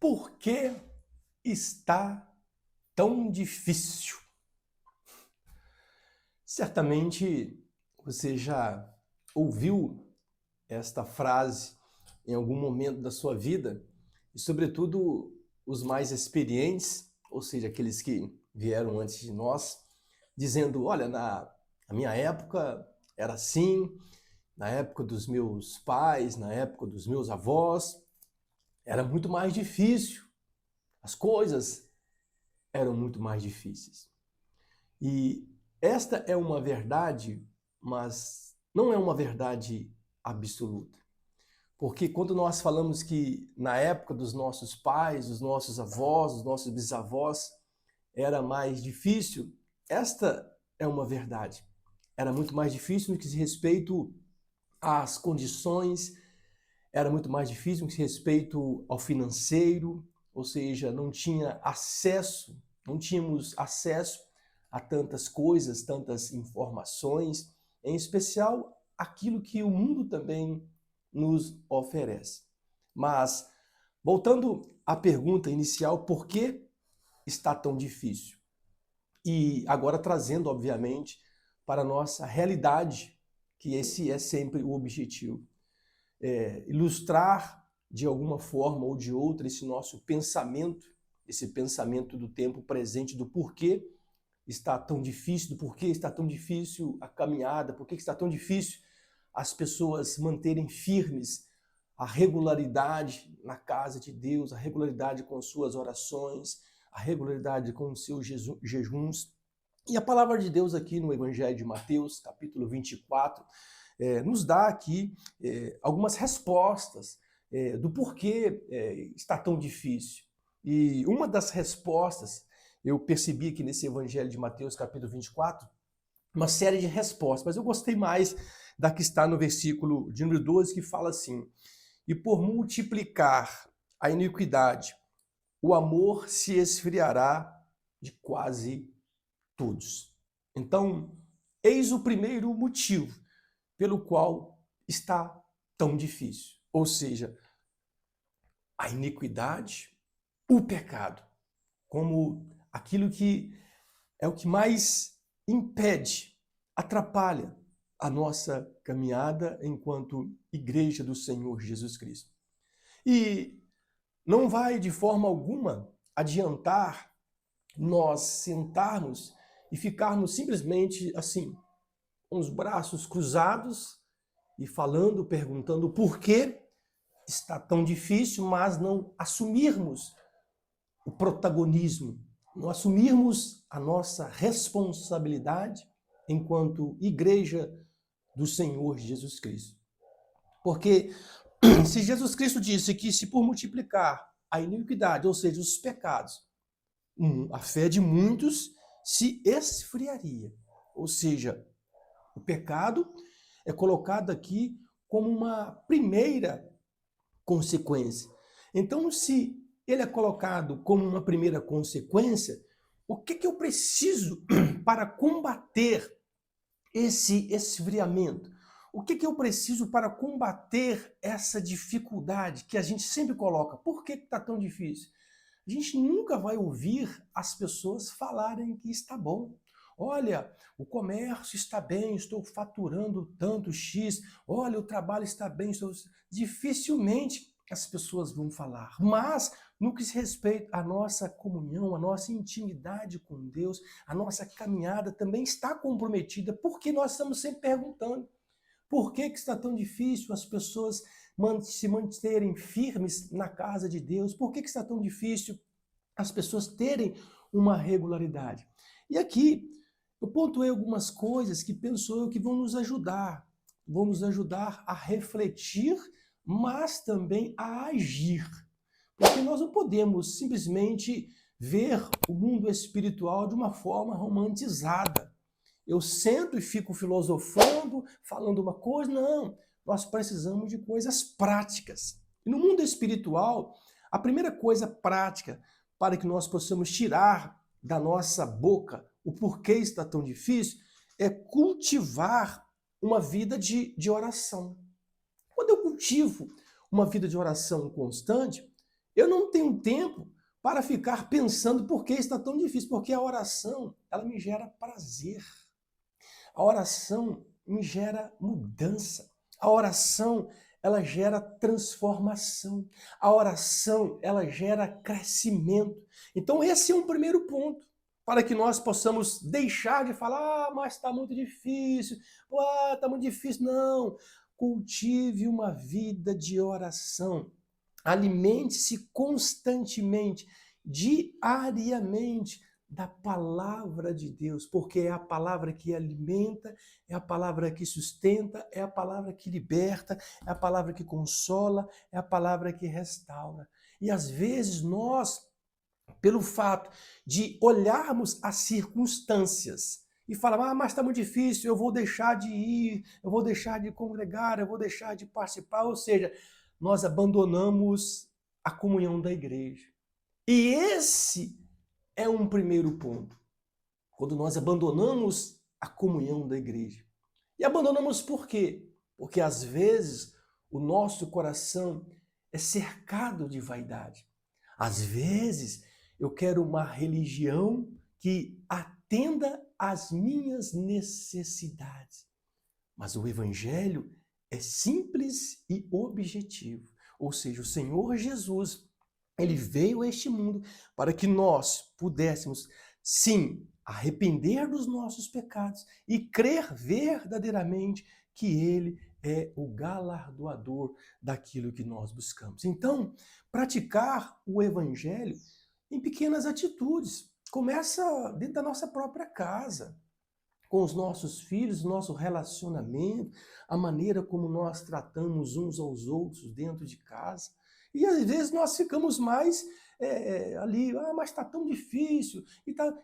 Por que está tão difícil? Certamente você já ouviu esta frase em algum momento da sua vida, e sobretudo os mais experientes, ou seja, aqueles que vieram antes de nós, dizendo: olha, na minha época era assim, na época dos meus pais, na época dos meus avós, era muito mais difícil, as coisas eram muito mais difíceis. E esta é uma verdade, mas não é uma verdade absoluta. Porque quando nós falamos que na época dos nossos pais, dos nossos avós, dos nossos bisavós, era mais difícil, esta é uma verdade. Era muito mais difícil no que diz respeito às condições, era muito mais difícil no que diz respeito ao financeiro, ou seja, não tínhamos acesso a tantas coisas, tantas informações, em especial aquilo que o mundo também nos oferece. Mas, voltando à pergunta inicial, por que está tão difícil? E agora trazendo, obviamente, para a nossa realidade, que esse é sempre o objetivo. Ilustrar, de alguma forma ou de outra, esse nosso pensamento, esse pensamento do tempo presente, do porquê está tão difícil, do porquê está tão difícil a caminhada, por que está tão difícil as pessoas manterem firmes a regularidade na casa de Deus, a regularidade com suas orações, a regularidade com os seus jejuns. E a palavra de Deus aqui no Evangelho de Mateus, capítulo 24, nos dá aqui algumas respostas do porquê está tão difícil. E uma das respostas, eu percebi aqui nesse Evangelho de Mateus, capítulo 24, uma série de respostas, mas eu gostei mais da que está no versículo de número 12, que fala assim: e por multiplicar a iniquidade, o amor se esfriará de quase todos. Então, eis o primeiro motivo pelo qual está tão difícil. Ou seja, a iniquidade, o pecado, como aquilo que é o que mais impede, atrapalha a nossa caminhada enquanto Igreja do Senhor Jesus Cristo. E não vai de forma alguma adiantar nós sentarmos e ficarmos simplesmente assim, com os braços cruzados e falando, perguntando por que está tão difícil, mas não assumirmos o protagonismo, não assumirmos a nossa responsabilidade enquanto Igreja do Senhor Jesus Cristo. Porque se Jesus Cristo disse que se por multiplicar a iniquidade, ou seja, os pecados, a fé de muitos se esfriaria. Ou seja, o pecado é colocado aqui como uma primeira consequência. Então, se ele é colocado como uma primeira consequência, o que eu preciso para combater esse esfriamento? O que eu preciso para combater essa dificuldade que a gente sempre coloca? Por que está tão difícil? A gente nunca vai ouvir as pessoas falarem que está bom. Olha, o comércio está bem, estou faturando tanto X. Olha, o trabalho está bem, dificilmente as pessoas vão falar. Mas, no que se respeita à nossa comunhão, à nossa intimidade com Deus, a nossa caminhada também está comprometida, porque nós estamos sempre perguntando: por que está tão difícil as pessoas se manterem firmes na casa de Deus? Por que está tão difícil as pessoas terem uma regularidade? E aqui eu pontuei algumas coisas que penso eu que vão nos ajudar a refletir, mas também a agir. Porque nós não podemos simplesmente ver o mundo espiritual de uma forma romantizada. Eu sento e fico filosofando, falando uma coisa. Não, nós precisamos de coisas práticas. E no mundo espiritual, a primeira coisa prática para que nós possamos tirar da nossa boca o porquê está tão difícil é cultivar uma vida de oração. Quando eu cultivo uma vida de oração constante, Eu não tenho tempo para ficar pensando por que está tão difícil, porque a oração, ela me gera prazer. A oração me gera mudança. A oração, ela gera transformação. A oração, ela gera crescimento. Então, esse é um primeiro ponto para que nós possamos deixar de falar, mas está muito difícil, está muito difícil. Não, cultive uma vida de oração. Alimente-se constantemente, diariamente, da palavra de Deus, porque é a palavra que alimenta, é a palavra que sustenta, é a palavra que liberta, é a palavra que consola, é a palavra que restaura. E às vezes nós, pelo fato de olharmos as circunstâncias e falar, mas está muito difícil, eu vou deixar de ir, eu vou deixar de congregar, eu vou deixar de participar, ou seja, nós abandonamos a comunhão da igreja. E esse é um primeiro ponto. Quando nós abandonamos a comunhão da igreja. E abandonamos por quê? Porque às vezes o nosso coração é cercado de vaidade. Às vezes eu quero uma religião que atenda às minhas necessidades. Mas o evangelho é simples e objetivo. Ou seja, o Senhor Jesus, ele veio a este mundo para que nós pudéssemos, sim, arrepender dos nossos pecados e crer verdadeiramente que ele é o galardoador daquilo que nós buscamos. Então, praticar o evangelho em pequenas atitudes. Começa dentro da nossa própria casa, com os nossos filhos, nosso relacionamento, a maneira como nós tratamos uns aos outros dentro de casa. E às vezes nós ficamos mais ali, mas está tão difícil,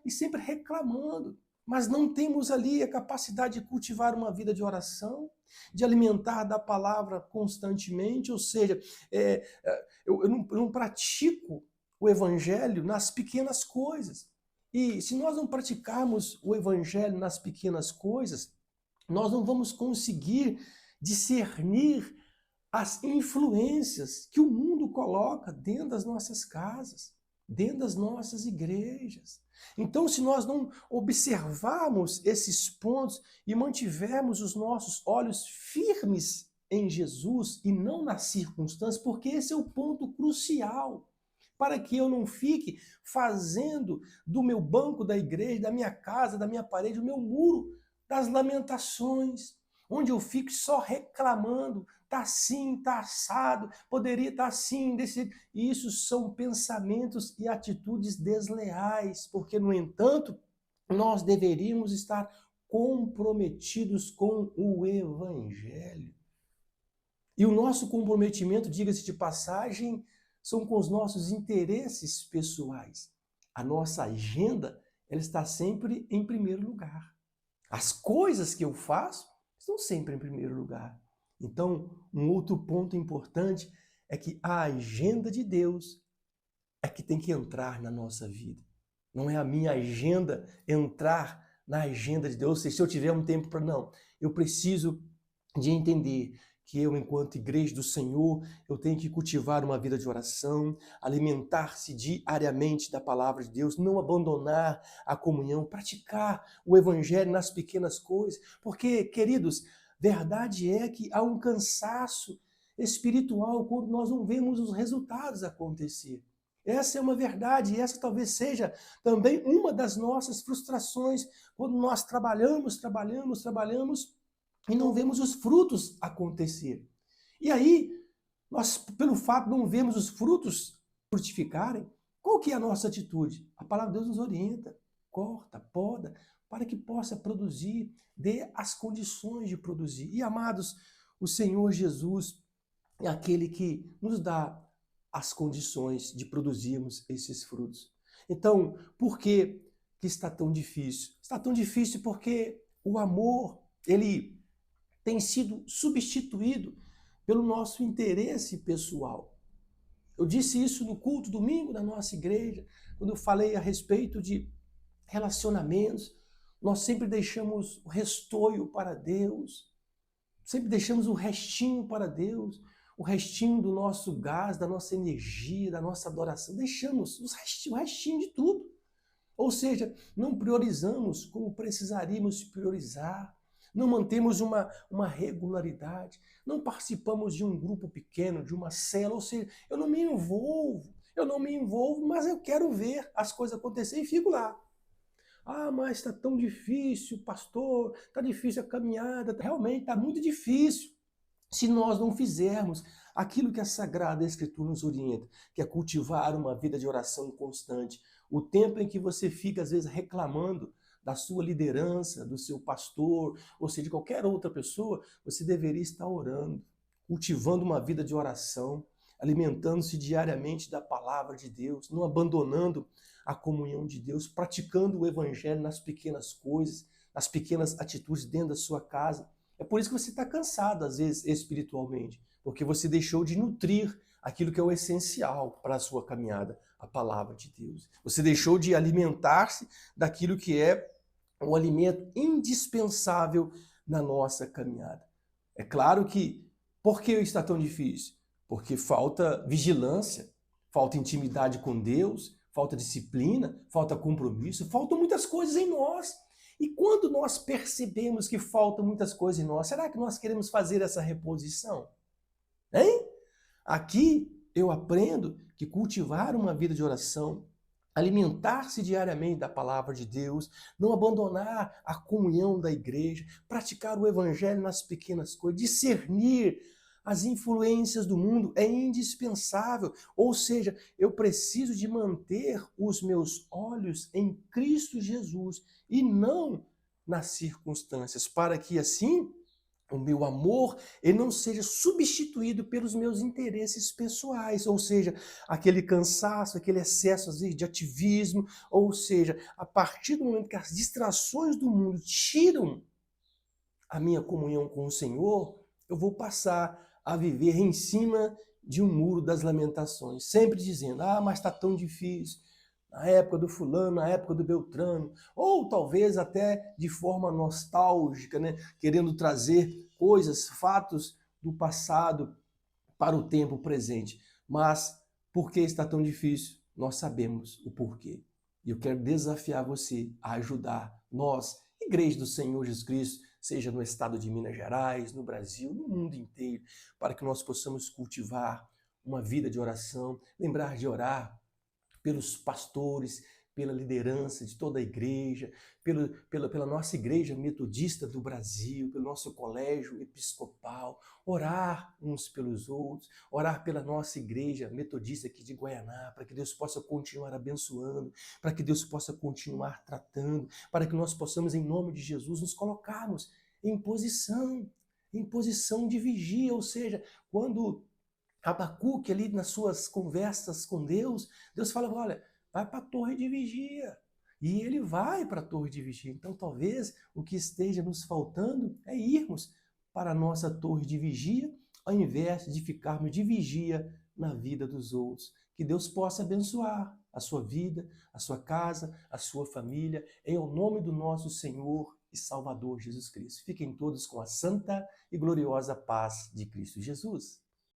e sempre reclamando. Mas não temos ali a capacidade de cultivar uma vida de oração, de alimentar da palavra constantemente, ou seja, eu não pratico o evangelho nas pequenas coisas. E se nós não praticarmos o evangelho nas pequenas coisas, nós não vamos conseguir discernir as influências que o mundo coloca dentro das nossas casas, dentro das nossas igrejas. Então, se nós não observarmos esses pontos e mantivermos os nossos olhos firmes em Jesus e não nas circunstâncias, porque esse é o ponto crucial, para que eu não fique fazendo do meu banco da igreja, da minha casa, da minha parede, o meu muro das lamentações, onde eu fico só reclamando, tá assim, tá assado, poderia estar assim, desse... Isso são pensamentos e atitudes desleais, porque, no entanto, nós deveríamos estar comprometidos com o evangelho. E o nosso comprometimento, diga-se de passagem, são com os nossos interesses pessoais. A nossa agenda, ela está sempre em primeiro lugar. As coisas que eu faço estão sempre em primeiro lugar. Então, um outro ponto importante é que a agenda de Deus é que tem que entrar na nossa vida. Não é a minha agenda entrar na agenda de Deus. Se eu tiver um tempo para... Não, eu preciso de entender que eu, enquanto igreja do Senhor, eu tenho que cultivar uma vida de oração, alimentar-se diariamente da palavra de Deus, não abandonar a comunhão, praticar o evangelho nas pequenas coisas, porque, queridos, verdade é que há um cansaço espiritual quando nós não vemos os resultados acontecer. Essa é uma verdade, e essa talvez seja também uma das nossas frustrações, quando nós trabalhamos e não vemos os frutos acontecer. E aí, nós, pelo fato de não vermos os frutos frutificarem, qual que é a nossa atitude? A palavra de Deus nos orienta, corta, poda, para que possa produzir, dê as condições de produzir. E, amados, o Senhor Jesus é aquele que nos dá as condições de produzirmos esses frutos. Então, por que está tão difícil? Está tão difícil porque o amor, ele tem sido substituído pelo nosso interesse pessoal. Eu disse isso no culto domingo da nossa igreja, quando eu falei a respeito de relacionamentos. Nós sempre deixamos o restoio para Deus, sempre deixamos o restinho para Deus. o restinho do nosso gás, da nossa energia, da nossa adoração, deixamos o restinho de tudo. Ou seja, não priorizamos como precisaríamos priorizar, não mantemos uma regularidade, não participamos de um grupo pequeno, de uma célula, ou seja, eu não me envolvo, mas eu quero ver as coisas acontecerem e fico lá. Ah, mas está tão difícil, pastor, está difícil a caminhada, realmente está muito difícil. Se nós não fizermos aquilo que a Sagrada Escritura nos orienta, que é cultivar uma vida de oração constante, o tempo em que você fica, às vezes, reclamando da sua liderança, do seu pastor, ou seja, de qualquer outra pessoa, você deveria estar orando, cultivando uma vida de oração, alimentando-se diariamente da palavra de Deus, não abandonando a comunhão de Deus, praticando o evangelho nas pequenas coisas, nas pequenas atitudes dentro da sua casa. É por isso que você está cansado, às vezes, espiritualmente, porque você deixou de nutrir aquilo que é o essencial para a sua caminhada, a palavra de Deus. Você deixou de alimentar-se daquilo que é o alimento indispensável na nossa caminhada. É claro que, por que está tão difícil? Porque falta vigilância, falta intimidade com Deus, falta disciplina, falta compromisso, faltam muitas coisas em nós. E quando nós percebemos que faltam muitas coisas em nós, será que nós queremos fazer essa reposição? Hein? Aqui eu aprendo que cultivar uma vida de oração, alimentar-se diariamente da palavra de Deus, não abandonar a comunhão da igreja, praticar o evangelho nas pequenas coisas, discernir as influências do mundo é indispensável. Ou seja, eu preciso de manter os meus olhos em Cristo Jesus e não nas circunstâncias, para que assim o meu amor ele não seja substituído pelos meus interesses pessoais, ou seja, aquele cansaço, aquele excesso às vezes, de ativismo, ou seja, a partir do momento que as distrações do mundo tiram a minha comunhão com o Senhor, eu vou passar a viver em cima de um muro das lamentações, sempre dizendo, mas está tão difícil, na época do fulano, na época do Beltrano, ou talvez até de forma nostálgica, né? Querendo trazer coisas, fatos do passado para o tempo presente. Mas por que está tão difícil? Nós sabemos o porquê. E eu quero desafiar você a ajudar nós, Igreja do Senhor Jesus Cristo, seja no estado de Minas Gerais, no Brasil, no mundo inteiro, para que nós possamos cultivar uma vida de oração, lembrar de orar pelos pastores, pela liderança de toda a igreja, pela nossa igreja metodista do Brasil, pelo nosso colégio episcopal, orar uns pelos outros, orar pela nossa igreja metodista aqui de Guaianá, para que Deus possa continuar abençoando, para que Deus possa continuar tratando, para que nós possamos, em nome de Jesus, nos colocarmos em posição de vigia, ou seja, quando Abacuque ali nas suas conversas com Deus, Deus fala, olha, vai para a torre de vigia. E ele vai para a torre de vigia. Então talvez o que esteja nos faltando é irmos para a nossa torre de vigia, ao invés de ficarmos de vigia na vida dos outros. Que Deus possa abençoar a sua vida, a sua casa, a sua família, em nome do nosso Senhor e Salvador Jesus Cristo. Fiquem todos com a santa e gloriosa paz de Cristo Jesus.